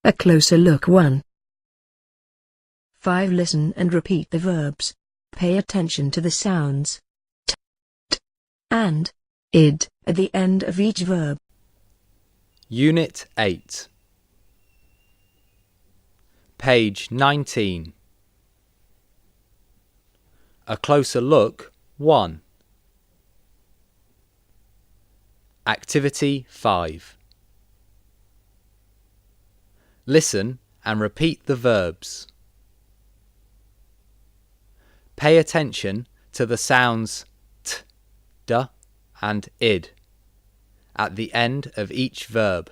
A closer look 1. 5. Listen and repeat the verbs. Pay attention to the sounds t, t, and id at the end of each verb. Unit 8. Page 19. A closer look 1. Activity 5. Listen and repeat the verbs. Pay attention to the sounds t, d, and id at the end of each verb.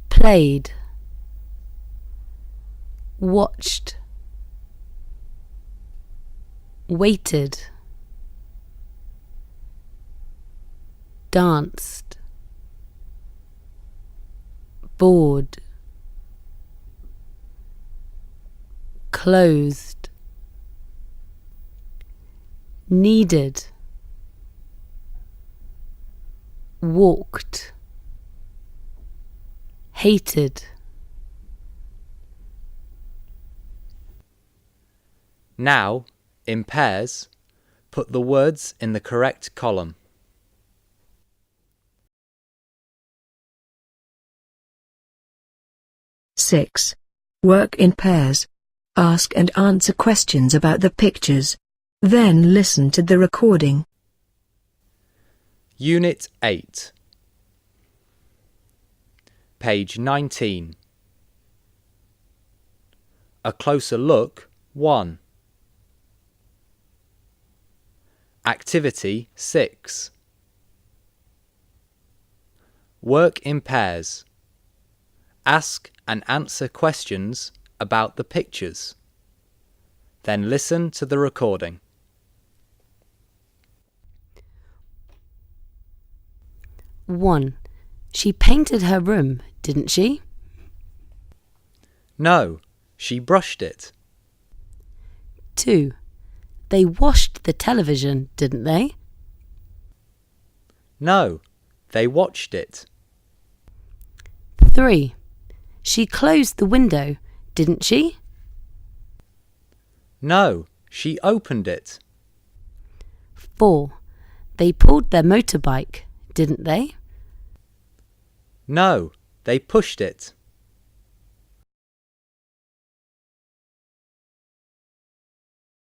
Played, watched, waited, danced, bored, closed, needed, walked, hated. Now, in pairs, put the words in the correct column. Six. Work in pairs. Ask and answer questions about the pictures. Then listen to the recording. Unit 8. Page 19. A closer look 1. Activity 6. Work in pairs. Ask and answer questions about the pictures. Then listen to the recording. 1. She painted her room, didn't she? No, she brushed it. 2. They washed the television, didn't they? No, they watched it. 3. She closed the window, didn't she? No, she opened it. 4. They pulled their motorbike, didn't they? No, they pushed it.